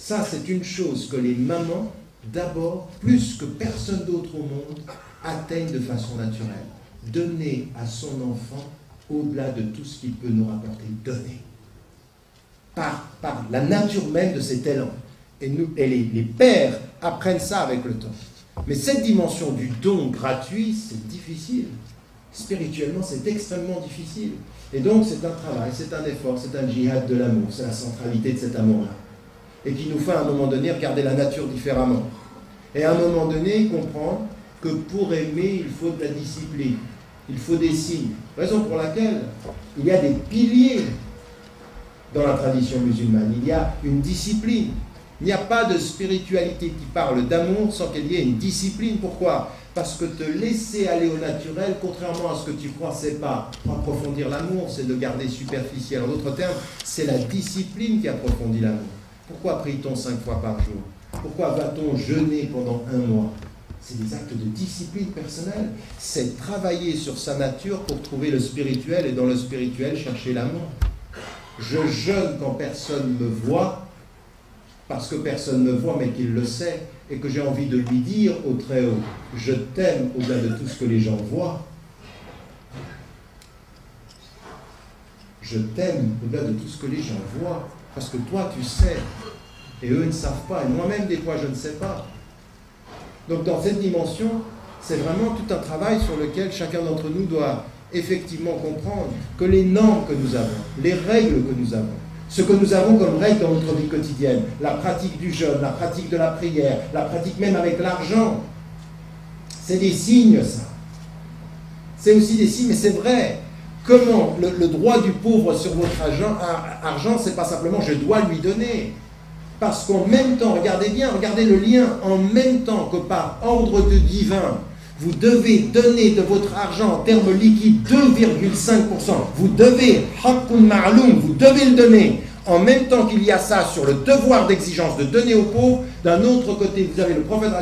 Ça, c'est une chose que les mamans, d'abord, plus que personne d'autre au monde, atteignent de façon naturelle. Donner à son enfant au-delà de tout ce qu'il peut nous rapporter. Donner. Par la nature même de cet élan. Et les pères apprennent ça avec le temps. Mais cette dimension du don gratuit, c'est difficile. Spirituellement, c'est extrêmement difficile. Et donc, c'est un travail, c'est un effort, c'est un djihad de l'amour, c'est la centralité de cet amour-là. Et qui nous fait à un moment donné regarder la nature différemment. Et à un moment donné, comprendre que pour aimer, il faut de la discipline, il faut des signes. Raison pour laquelle il y a des piliers dans la tradition musulmane, il y a une discipline. Il n'y a pas de spiritualité qui parle d'amour sans qu'il y ait une discipline. Pourquoi ? Parce que te laisser aller au naturel, contrairement à ce que tu crois, c'est pas approfondir l'amour, c'est de garder superficiel. En d'autres termes, c'est la discipline qui approfondit l'amour. Pourquoi prie-t-on 5 fois par jour ? Pourquoi va-t-on jeûner pendant 1 mois ? C'est des actes de discipline personnelle. C'est travailler sur sa nature pour trouver le spirituel et dans le spirituel chercher l'amour. Je jeûne quand personne me voit, parce que personne ne me voit mais qu'il le sait, et que j'ai envie de lui dire au Très-Haut, je t'aime au-delà de tout ce que les gens voient. Je t'aime au-delà de tout ce que les gens voient, parce que toi tu sais, et eux ne savent pas, et moi-même des fois je ne sais pas. Donc dans cette dimension, c'est vraiment tout un travail sur lequel chacun d'entre nous doit effectivement comprendre que les normes que nous avons, les règles que nous avons, ce que nous avons comme règle dans notre vie quotidienne, la pratique du jeûne, la pratique de la prière, la pratique même avec l'argent, c'est des signes, ça. C'est aussi des signes, mais c'est vrai. Comment le droit du pauvre sur votre argent, c'est pas simplement je dois lui donner. Parce qu'en même temps, regardez bien, regardez le lien, en même temps que par ordre de divin, vous devez donner de votre argent en termes liquides 2,5%. Vous devez, haqqun ma'loum, vous devez le donner. En même temps qu'il y a ça sur le devoir d'exigence de donner aux pauvres, d'un autre côté, vous avez le prophète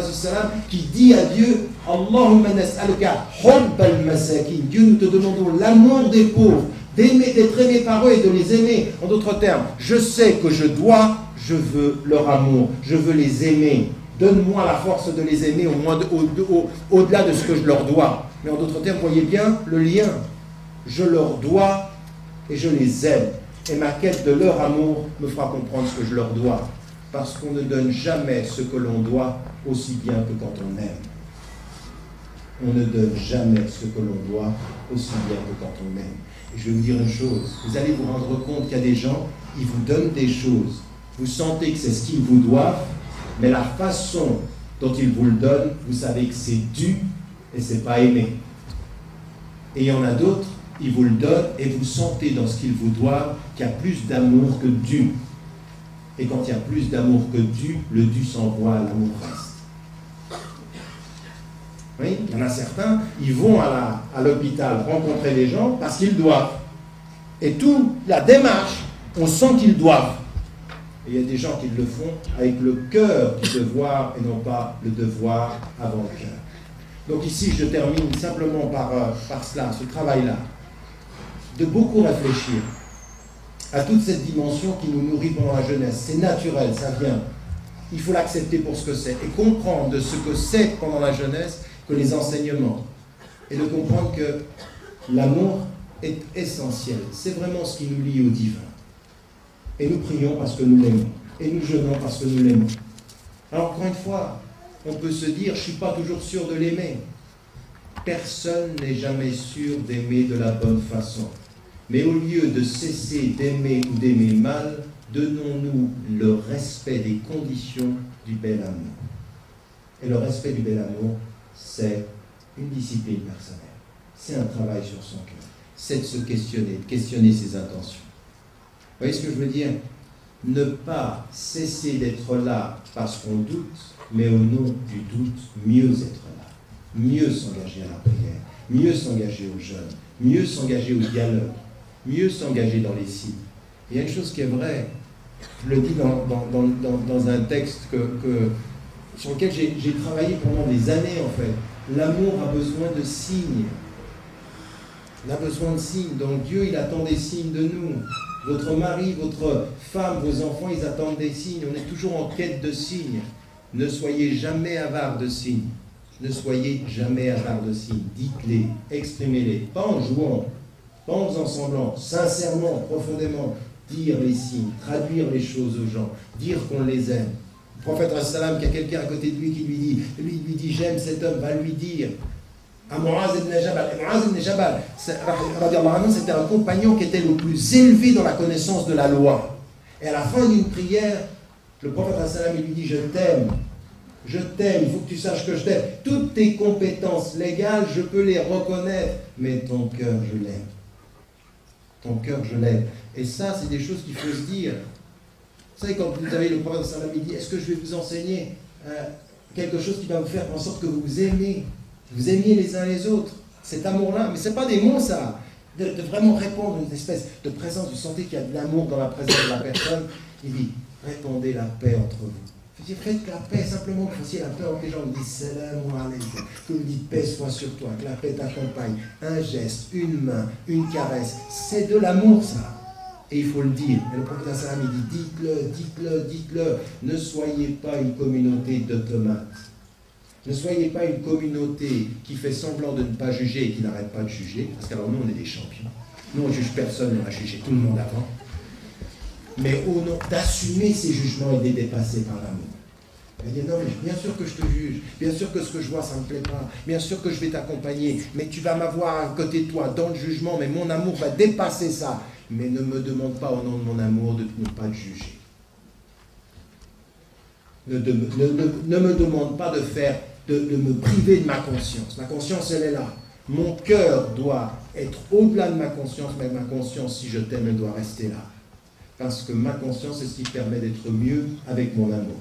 qui dit à Dieu, Allahumma nas'aluka hubbal masakin. Dieu, nous te demandons l'amour des pauvres, d'être aimé par eux et de les aimer. En d'autres termes, je sais que je dois, je veux leur amour, je veux les aimer. Donne-moi la force de les aimer au-delà de ce que je leur dois. Mais en d'autres termes, voyez bien le lien. Je leur dois et je les aime. Et ma quête de leur amour me fera comprendre ce que je leur dois. Parce qu'on ne donne jamais ce que l'on doit aussi bien que quand on aime. On ne donne jamais ce que l'on doit aussi bien que quand on aime. Et je vais vous dire une chose. Vous allez vous rendre compte qu'il y a des gens, ils vous donnent des choses. Vous sentez que c'est ce qu'ils vous doivent. Mais la façon dont il vous le donne, vous savez que c'est dû et c'est pas aimé. Et il y en a d'autres, ils vous le donnent et vous sentez dans ce qu'ils vous doivent qu'il y a plus d'amour que dû. Et quand il y a plus d'amour que dû, le dû s'envoie, l'amour reste. Oui, il y en a certains, ils vont à l'hôpital rencontrer les gens parce qu'ils doivent. Et toute la démarche, on sent qu'ils doivent. Et il y a des gens qui le font avec le cœur du devoir et non pas le devoir avant le cœur. Donc ici, je termine simplement par cela, ce travail-là, de beaucoup réfléchir à toute cette dimension qui nous nourrit pendant la jeunesse. C'est naturel, ça vient. Il faut l'accepter pour ce que c'est et comprendre de ce que c'est pendant la jeunesse que les enseignements. Et de comprendre que l'amour est essentiel. C'est vraiment ce qui nous lie au divin. Et nous prions parce que nous l'aimons. Et nous jeûnons parce que nous l'aimons. Alors, encore une fois, on peut se dire, je ne suis pas toujours sûr de l'aimer. Personne n'est jamais sûr d'aimer de la bonne façon. Mais au lieu de cesser d'aimer ou d'aimer mal, donnons-nous le respect des conditions du bel amour. Et le respect du bel amour, c'est une discipline personnelle. C'est un travail sur son cœur. C'est de se questionner, de questionner ses intentions. Vous voyez ce que je veux dire? Ne pas cesser d'être là parce qu'on doute, mais au nom du doute, mieux être là. Mieux s'engager à la prière, mieux s'engager au jeûne, mieux s'engager au dialogue, mieux s'engager dans les signes. Il y a une chose qui est vraie, je le dis dans un texte sur lequel j'ai travaillé pendant des années en fait. L'amour a besoin de signes. Il a besoin de signes, donc Dieu il attend des signes de nous. Votre mari, votre femme, vos enfants, ils attendent des signes. On est toujours en quête de signes. Ne soyez jamais avare de signes. Ne soyez jamais avare de signes. Dites-les, exprimez-les. Pas en jouant, pas en faisant semblant, sincèrement, profondément. Dire les signes, traduire les choses aux gens, dire qu'on les aime. Le prophète sallam, qui a quelqu'un à côté de lui qui lui dit j'aime cet homme, va lui dire à Mu'az ibn Jabal. Mu'az ibn Jabal, c'était un compagnon qui était le plus élevé dans la connaissance de la loi. Et à la fin d'une prière, le prophète sallam, il lui dit je t'aime, il faut que tu saches que je t'aime. Toutes tes compétences légales, je peux les reconnaître, mais ton cœur, je l'aime. Ton cœur, je l'aime. Et ça, c'est des choses qu'il faut se dire. Vous savez, quand vous avez le prophète sallam, il dit est-ce que je vais vous enseigner quelque chose qui va vous faire en sorte que vous aimiez les uns les autres, cet amour-là. Mais ce n'est pas des mots, ça. De vraiment répondre à une espèce de présence. Vous sentez qu'il y a de l'amour dans la présence de la personne. Il dit répandez la paix entre vous. Je dis, faites la paix, simplement que vous fassiez la paix entre les gens. Vous dites salam alaykoum, que vous dites paix soit sur toi, que la paix t'accompagne. Un geste, une main, une caresse, c'est de l'amour, ça. Et il faut le dire. Et le prophète sallam, il dit dites-le. Ne soyez pas une communauté d'automates. Ne soyez pas une communauté qui fait semblant de ne pas juger et qui n'arrête pas de juger. Parce qu'alors nous, on est des champions. Nous, on ne juge personne, on a jugé tout le monde avant. Mais au nom d'assumer ces jugements et de les dépasser par l'amour. Elle dit non, mais bien sûr que je te juge, bien sûr que ce que je vois, ça ne me plaît pas, bien sûr que je vais t'accompagner, mais tu vas m'avoir à côté de toi dans le jugement, mais mon amour va dépasser ça. Mais ne me demande pas au nom de mon amour de ne pas te juger. Ne me demande pas de me priver de ma conscience. Ma conscience, elle est là. Mon cœur doit être au-delà de ma conscience, mais ma conscience, si je t'aime, elle doit rester là. Parce que ma conscience, c'est ce qui permet d'être mieux avec mon amour.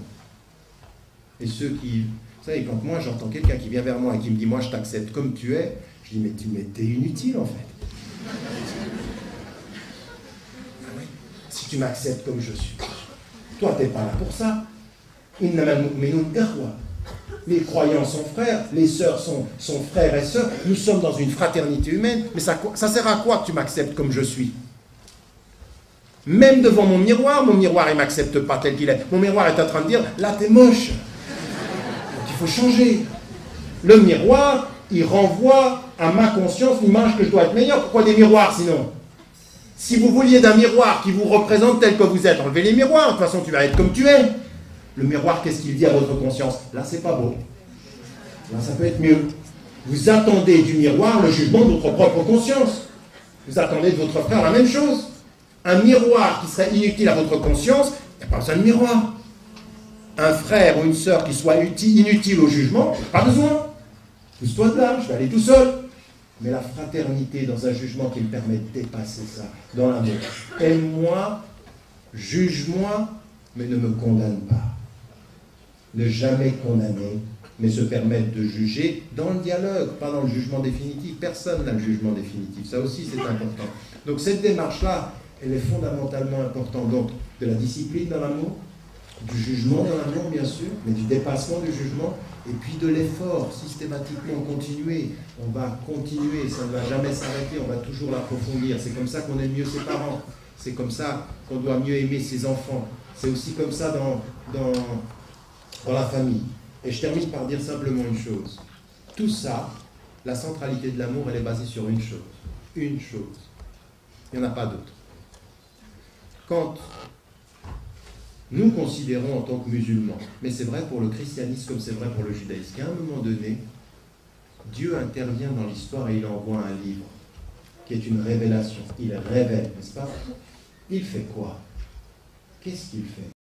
Et ceux qui... Vous savez, quand moi, j'entends quelqu'un qui vient vers moi et qui me dit « Moi, je t'accepte comme tu es », je dis « Mais t'es inutile, en fait. » Ah oui. Si tu m'acceptes comme je suis. Toi, t'es pas là pour ça. Les croyants sont frères, les sœurs sont frères et sœurs. Nous sommes dans une fraternité humaine. Mais ça sert à quoi que tu m'acceptes comme je suis? Même devant mon miroir, il ne m'accepte pas tel qu'il est. Mon miroir est en train de dire, là, t'es moche. Donc, il faut changer. Le miroir, il renvoie à ma conscience l'image que je dois être meilleur. Pourquoi des miroirs, sinon? Si vous vouliez d'un miroir qui vous représente tel que vous êtes, enlevez les miroirs. De toute façon, tu vas être comme tu es. Le miroir, qu'est-ce qu'il dit à votre conscience? Là, c'est pas beau. Là, ça peut être mieux. Vous attendez du miroir le jugement de votre propre conscience. Vous attendez de votre frère la même chose. Un miroir qui serait inutile à votre conscience, il n'y a pas besoin de miroir. Un frère ou une sœur qui soit inutile au jugement, pas besoin. Pousse-toi de là, je vais aller tout seul. Mais la fraternité dans un jugement qui me permet de dépasser ça, dans l'amour. Aime-moi, juge-moi, mais ne me condamne pas. Ne jamais condamner, mais se permettre de juger dans le dialogue, pas dans le jugement définitif. Personne n'a le jugement définitif. Ça aussi, c'est important. Donc cette démarche-là, elle est fondamentalement importante. Donc, de la discipline dans l'amour, du jugement dans l'amour, bien sûr, mais du dépassement du jugement, et puis de l'effort, systématiquement continuer. On va continuer, ça ne va jamais s'arrêter, on va toujours l'approfondir. C'est comme ça qu'on aime mieux ses parents. C'est comme ça qu'on doit mieux aimer ses enfants. C'est aussi comme ça dans la famille. Et je termine par dire simplement une chose. Tout ça, la centralité de l'amour, elle est basée sur une chose. Une chose. Il n'y en a pas d'autre. Quand nous considérons en tant que musulmans, mais c'est vrai pour le christianisme comme c'est vrai pour le judaïsme, qu'à un moment donné, Dieu intervient dans l'histoire et il envoie un livre qui est une révélation. Il révèle, n'est-ce pas? Il fait quoi? Qu'est-ce qu'il fait?